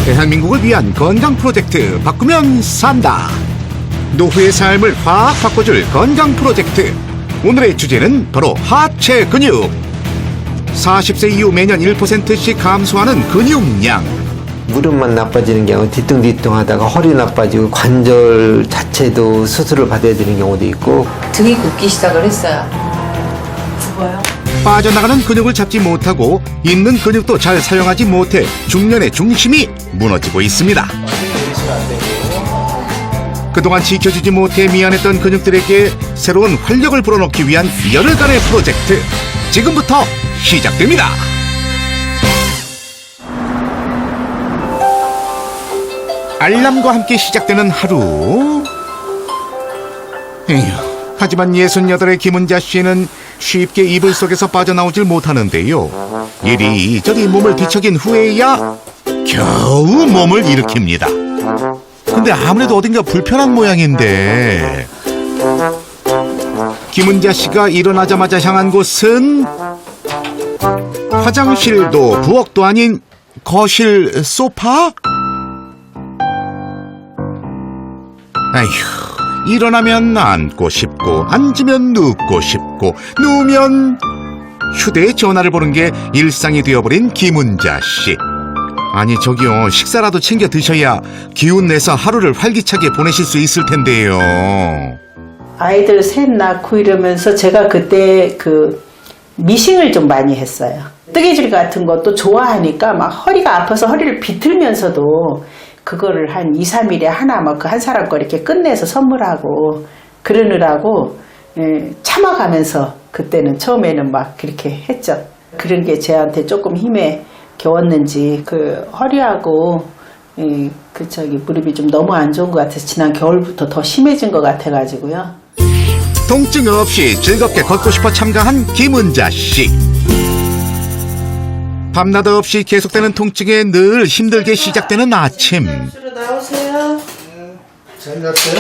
대한민국을 위한 건강 프로젝트 바꾸면 산다. 노후의 삶을 확 바꿔줄 건강 프로젝트. 오늘의 주제는 바로 하체 근육. 40세 이후 매년 1%씩 감소하는 근육량. 무릎만 나빠지는 게 아니고 뒤뚱뒤뚱 하다가 허리 나빠지고 관절 자체도 수술을 받아야 되는 경우도 있고. 등이 굽기 시작을 했어요. 굽어요? 빠져나가는 근육을 잡지 못하고 있는 근육도 잘 사용하지 못해 중년의 중심이 무너지고 있습니다. 그동안 지켜주지 못해 미안했던 근육들에게 새로운 활력을 불어넣기 위한 열흘간의 프로젝트, 지금부터 시작됩니다. 알람과 함께 시작되는 하루. 에휴, 하지만 68의 김은자 씨는 쉽게 이불 속에서 빠져나오질 못하는데요. 이리저리 몸을 뒤척인 후에야 겨우 몸을 일으킵니다. 근데 아무래도 어딘가 불편한 모양인데, 김은자 씨가 일어나자마자 향한 곳은 화장실도 부엌도 아닌 거실 소파? 아휴, 일어나면 앉고 싶고 앉으면 눕고 싶고 누우면 휴대에 전화를 보는 게 일상이 되어버린 김은자 씨. 아니 저기요, 식사라도 챙겨 드셔야 기운 내서 하루를 활기차게 보내실 수 있을 텐데요. 아이들 셋 낳고 이러면서 제가 그때 미싱을 좀 많이 했어요. 뜨개질 같은 것도 좋아하니까 막 허리가 아파서 허리를 비틀면서도 그거를 한 2, 3일에 하나 막 그 한 사람 거 이렇게 끝내서 선물하고 그러느라고 참아가면서 그때는 처음에는 막 그렇게 했죠. 그런 게 저한테 조금 힘에 겨웠는지 허리하고 무릎이 좀 너무 안 좋은 것 같아서 지난 겨울부터 더 심해진 것 같아가지고요. 통증 없이 즐겁게 걷고 싶어 참가한 김은자 씨. 밤낮 없이 계속되는 통증에 늘 힘들게 시작되는 아침. 나오세요. 잘 잤어요?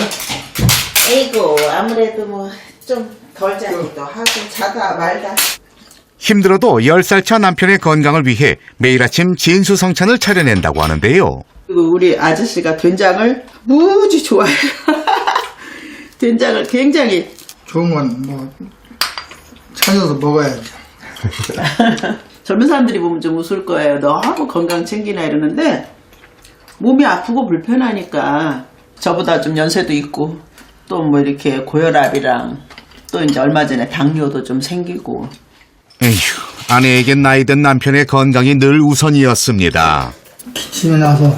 에이고 아무래도 뭐 좀 덜 자기도 하고 자다 말다. 힘들어도 10살 차 남편의 건강을 위해 매일 아침 진수성찬을 차려낸다고 하는데요. 그리고 우리 아저씨가 된장을 무지 좋아해요. 된장을 굉장히. 좋으면 뭐 찾아서 먹어야죠. 젊은 사람들이 보면 좀 웃을 거예요. 너무 건강 챙기나 이러는데 몸이 아프고 불편하니까 저보다 좀 연세도 있고 또 뭐 이렇게 고혈압이랑 또 이제 얼마 전에 당뇨도 좀 생기고. 에휴, 아내에겐 나이든 남편의 건강이 늘 우선이었습니다. 기침이 나서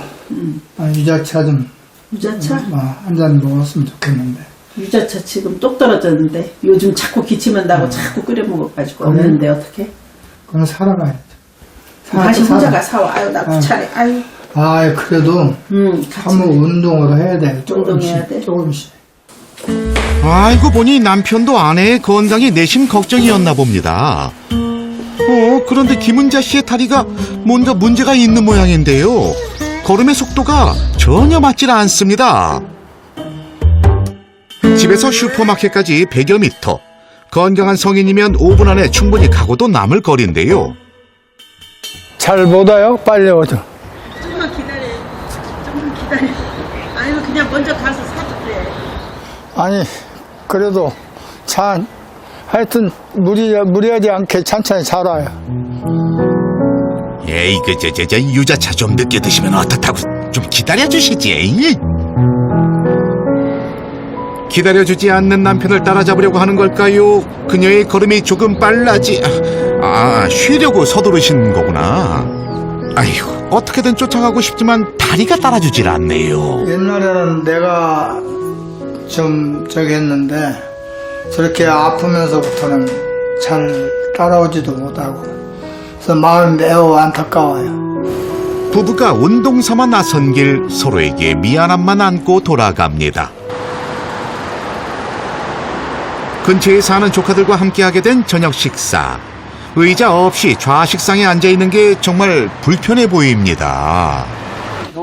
유자차 좀 유자차? 한 잔 먹었으면 좋겠는데. 유자차 지금 똑 떨어졌는데 요즘 자꾸 기침한다고 자꾸 끓여 먹어가지고 없는데 어떡해? 그건 살아가야죠. 다시 혼자가 사와. 아유 나 귀찮아. 아유. 그래도 한번 운동을 해야 돼. 운동해야 돼? 조금씩. 알고 보니 남편도 아내의 건강이 내심 걱정이었나 봅니다. 그런데 김은자 씨의 다리가 뭔가 문제가 있는 모양인데요. 걸음의 속도가 전혀 맞질 않습니다. 집에서 슈퍼마켓까지 100여 미터. 건강한 성인이면 5분 안에 충분히 가고도 남을 거리인데요. 잘 못 와요? 빨리 오죠. 좀만 기다려. 아유 그냥 먼저 가서 사줄게. 아니 그래도 하여튼 무리하지 않게 천천히 잘 와요. 에이, 유자차 좀 늦게 드시면 어떻다고 좀 기다려주시지. 기다려주지 않는 남편을 따라잡으려고 하는 걸까요? 그녀의 걸음이 조금 쉬려고 서두르신 거구나. 아휴, 어떻게든 쫓아가고 싶지만 다리가 따라주질 않네요. 옛날에는 내가 좀 했는데 저렇게 아프면서부터는 잘 따라오지도 못하고 그래서 마음이 매우 안타까워요. 부부가 운동 삼아 나선 길, 서로에게 미안함만 안고 돌아갑니다. 근처에 사는 조카들과 함께하게 된 저녁 식사. 의자 없이 좌식상에 앉아있는 게 정말 불편해 보입니다.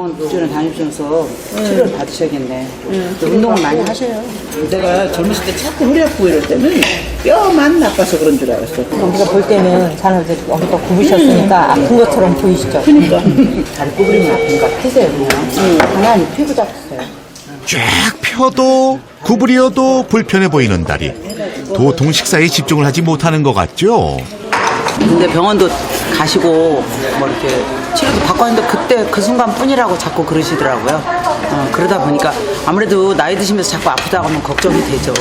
병원 주로 다니면서 치료를 받으셔야겠네. 운동을 많이 하셔요. 내가 젊었을 때 자꾸 허리 아프고 이럴 때는 뼈만 나빠서 그런 줄 알았어. 우리가 볼 때는 자녀들 여기가 굽으셨으니까 아픈 것처럼 보이시죠? 그러니까 다리 구부리면 아픈가 피세요 그냥. 가만히 피부 잡으세요. 쫙 펴도 구부려도 불편해 보이는 다리. 도통 식사에 집중을 하지 못하는 것 같죠? 근데 병원도 가시고 뭐 이렇게 치료도 받고 하는데 그때 그 순간뿐이라고 자꾸 그러시더라고요. 그러다 보니까 아무래도 나이 드시면서 자꾸 아프다고 하면 걱정이 되죠.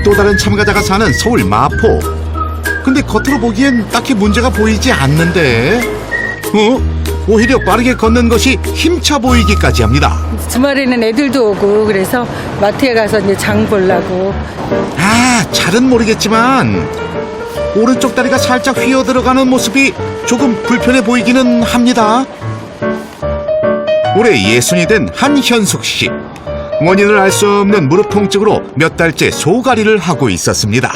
또 다른 참가자가 사는 서울 마포. 근데 겉으로 보기엔 딱히 문제가 보이지 않는데, 오히려 빠르게 걷는 것이 힘차 보이기까지 합니다. 주말에는 애들도 오고 그래서 마트에 가서 이제 장 보려고. 잘은 모르겠지만 오른쪽 다리가 살짝 휘어 들어가는 모습이 조금 불편해 보이기는 합니다. 올해 60이 된 한현숙 씨. 원인을 알 수 없는 무릎 통증으로 몇 달째 소가리를 하고 있었습니다.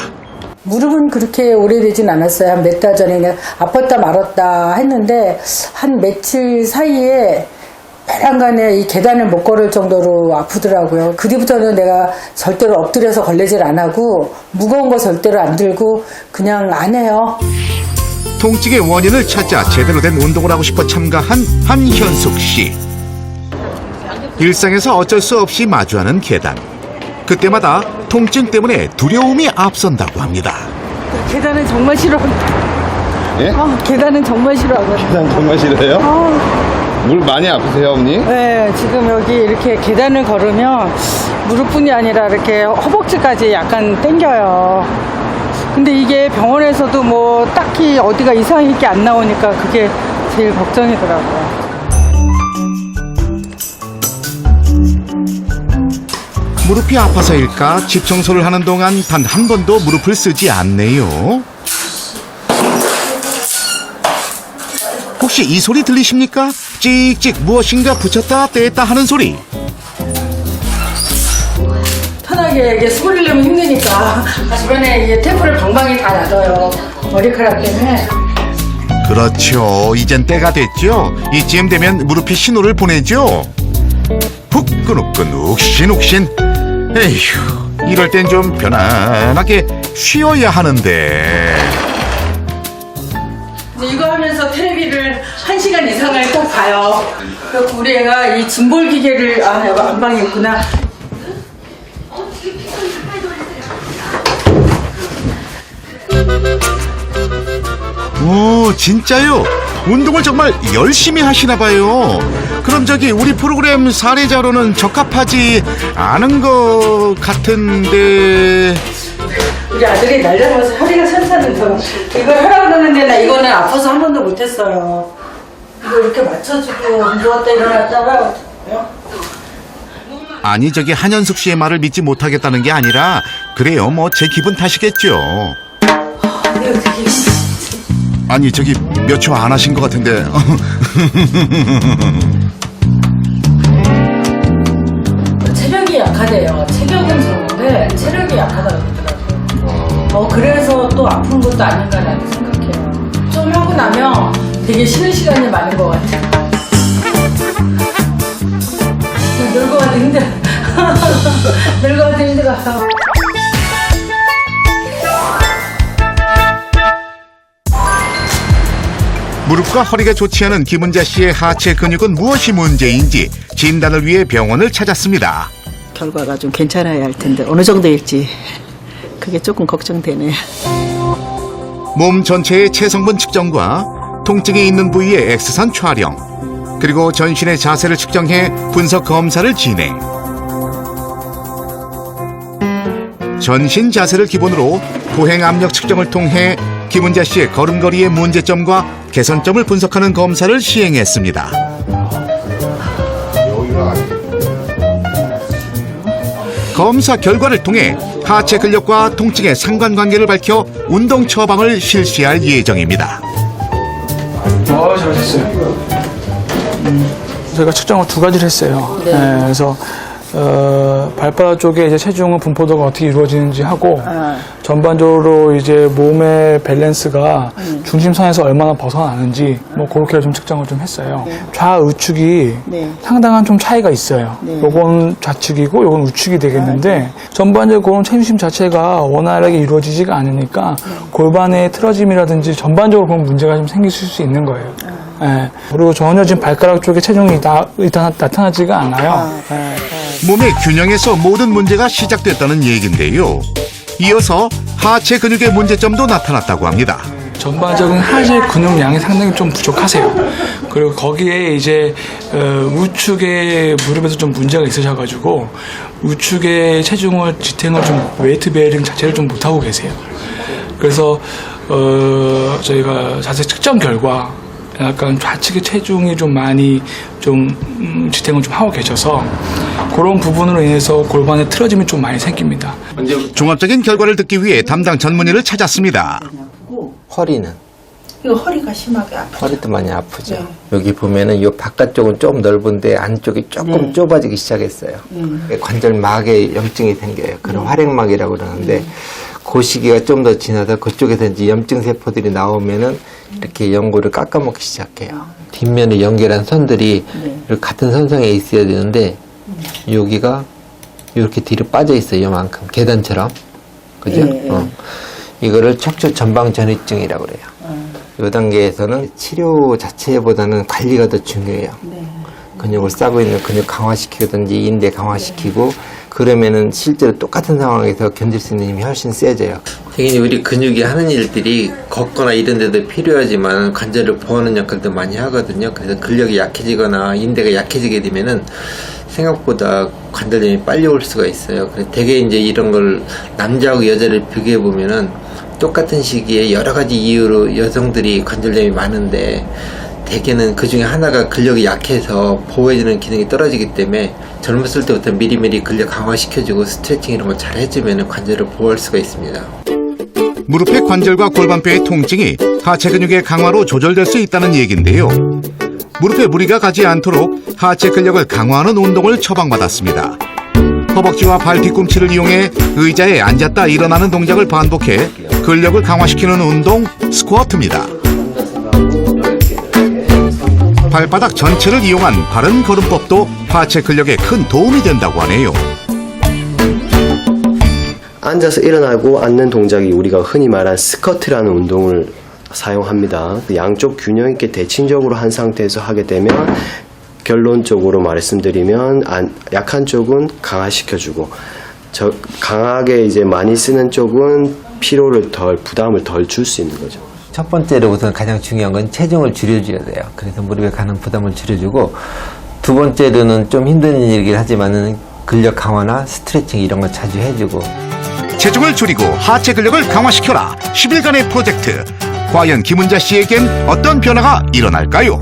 무릎은 그렇게 오래되진 않았어요. 한 몇 달 전에 그냥 아팠다 말았다 했는데 한 며칠 사이에 배란간에 이 계단을 못 걸을 정도로 아프더라고요. 그 뒤부터는 내가 절대로 엎드려서 걸레질 안 하고 무거운 거 절대로 안 들고 그냥 안 해요. 통증의 원인을 찾자 제대로 된 운동을 하고 싶어 참가한 한현숙 씨. 일상에서 어쩔 수 없이 마주하는 계단. 그때마다 통증 때문에 두려움이 앞선다고 합니다. 계단은 정말 싫어합니다. 예? 계단은 정말 싫어하거든요. 계단 정말 싫어요? 무릎 많이 아프세요, 어머니? 네, 지금 여기 이렇게 계단을 걸으면 무릎뿐이 아니라 이렇게 허벅지까지 약간 땡겨요. 근데 이게 병원에서도 뭐 딱히 어디가 이상이 있게 안 나오니까 그게 제일 걱정이더라고요. 무릎이 아파서일까 집 청소를 하는 동안 단 한 번도 무릎을 쓰지 않네요. 혹시 이 소리 들리십니까? 찍찍 무엇인가 붙였다 뗐다 하는 소리. 편하게 이게 수그리려면 힘드니까 주변에 이게 테이프를 방방이 다 놔둬요. 머리카락 때문에. 그렇죠. 이젠 때가 됐죠. 이쯤 되면 무릎이 신호를 보내죠. 후끈후끈 욱신욱신. 에휴, 이럴 땐 좀 편안하게 쉬어야 하는데. 이거 하면서 텔레비를 1시간 이상을 꼭 봐요. 그래서 우리 애가 이 짐볼 기계를 여기 안방에 있구나. 오, 진짜요? 운동을 정말 열심히 하시나 봐요. 그럼 저기 우리 프로그램 사례자로는 적합하지 않은 것 같은데. 우리 아들이 날 잡아서 허리가 찬찬해서 이걸 하라고 그러는데 나 이거는 아파서 한 번도 못했어요. 이거 이렇게 맞춰주고 누웠다 일어났다가 아니 저기 한현숙 씨의 말을 믿지 못하겠다는 게 아니라 그래요 뭐 제 기분 탓이겠죠. 아니 저기 몇 초 안 하신 것 같은데. 체력이 약하대요. 체격은 좋은데 체력이 약하다고 그러더라고요. 그래서 또 아픈 것도 아닌가라는 생각해요. 좀 하고 나면 되게 쉬는 시간이 많은 것 같아요. 늙어가도 힘들어. 늙어가도 힘들어요. 무릎과 허리가 좋지 않은 김은자 씨의 하체 근육은 무엇이 문제인지 진단을 위해 병원을 찾았습니다. 결과가 좀 괜찮아야 할 텐데 어느 정도일지 그게 조금 걱정되네요. 몸 전체의 체성분 측정과 통증이 있는 부위의 엑스선 촬영, 그리고 전신의 자세를 측정해 분석 검사를 진행. 전신 자세를 기본으로 포행 압력 측정을 통해 김은자 씨의 걸음걸이의 문제점과 개선점을 분석하는 검사를 시행했습니다. 검사 결과를 통해 하체 근력과 통증의 상관관계를 밝혀 운동 처방을 실시할 예정입니다. 잘하셨어요. 저희가 측정을 2가지를 했어요. 네, 그래서 발바닥 쪽에 이제 체중은 분포도가 어떻게 이루어지는지 하고 아. 전반적으로 이제 몸의 밸런스가 중심선에서 얼마나 벗어나는지 뭐 그렇게 좀 측정을 좀 했어요. 좌우측이 네. 상당한 좀 차이가 있어요. 네. 요건 좌측이고 요건 우측이 되겠는데 전반적으로 그런 체중심 자체가 원활하게 이루어지지가 않으니까 골반의 틀어짐이라든지 전반적으로 그런 문제가 좀 생길 수 있는 거예요. 예. 그리고 전혀 지금 발가락 쪽에 체중이 일단 나타나지가 않아요. 예. 몸의 균형에서 모든 문제가 시작됐다는 얘긴데요. 이어서 하체 근육의 문제점도 나타났다고 합니다. 전반적인 하체 근육량이 상당히 좀 부족하세요. 그리고 거기에 이제 우측의 무릎에서 좀 문제가 있으셔가지고 우측의 체중을 지탱을 좀 웨이트 베어링 자체를 좀 못하고 계세요. 그래서 저희가 자세 측정 결과 약간 좌측의 체중이 좀 많이 좀 지탱을 좀 하고 계셔서 그런 부분으로 인해서 골반에 틀어짐이 좀 많이 생깁니다. 종합적인 결과를 듣기 위해 담당 전문의를 찾았습니다. 허리는 이거 허리가 심하게 아파. 허리도 많이 아프죠. 여기 보면은 이 바깥쪽은 좀 넓은데 안쪽이 조금 좁아지기 시작했어요. 관절막에 염증이 생겨요. 그런 활액막이라고 그러는데 그 시기가 좀 더 지나서 그쪽에서 이제 염증 세포들이 나오면은 이렇게 연골을 깎아먹기 시작해요. 뒷면에 연결한 선들이 이렇게 같은 선상에 있어야 되는데 여기가 이렇게 뒤로 빠져 있어요. 이만큼 계단처럼, 그죠? 이거를 척추 전방 전이증이라고 그래요. 이 단계에서는 치료 자체보다는 관리가 더 중요해요. 근육을 싸고 있는 근육 강화시키든지 인대 강화시키고 그러면은 실제로 똑같은 상황에서 견딜 수 있는 힘이 훨씬 세져요. 당연히 우리 근육이 하는 일들이 걷거나 이런 데도 필요하지만 관절을 보호하는 역할도 많이 하거든요. 그래서 근력이 약해지거나 인대가 약해지게 되면은 생각보다 관절염이 빨리 올 수가 있어요. 그래서 되게 이제 이런 걸 남자하고 여자를 비교해 보면은 똑같은 시기에 여러 가지 이유로 여성들이 관절염이 많은데 대개는 그 중에 하나가 근력이 약해서 보호해주는 기능이 떨어지기 때문에 젊었을 때부터 미리미리 근력 강화시켜주고 스트레칭 이런 거 잘 해주면 관절을 보호할 수가 있습니다. 무릎의 관절과 골반뼈의 통증이 하체 근육의 강화로 조절될 수 있다는 얘긴데요. 무릎에 무리가 가지 않도록 하체 근력을 강화하는 운동을 처방받았습니다. 허벅지와 발 뒤꿈치를 이용해 의자에 앉았다 일어나는 동작을 반복해 근력을 강화시키는 운동 스쿼트입니다. 발바닥 전체를 이용한 바른 걸음법도 하체 근력에 큰 도움이 된다고 하네요. 앉아서 일어나고 앉는 동작이 우리가 흔히 말한 스쿼트라는 운동을 사용합니다. 양쪽 균형 있게 대칭적으로 한 상태에서 하게 되면 결론적으로 말씀드리면 약한 쪽은 강화시켜주고 강하게 이제 많이 쓰는 쪽은 피로를 부담을 덜 줄 수 있는 거죠. 첫 번째로 우선 가장 중요한 건 체중을 줄여줘야 돼요. 그래서 무릎에 가는 부담을 줄여주고 두 번째로는 좀 힘든 일이긴 하지만은 근력 강화나 스트레칭 이런 거 자주 해주고 체중을 줄이고 하체 근력을 강화시켜라 10일간의 프로젝트. 과연 김은자 씨에겐 어떤 변화가 일어날까요?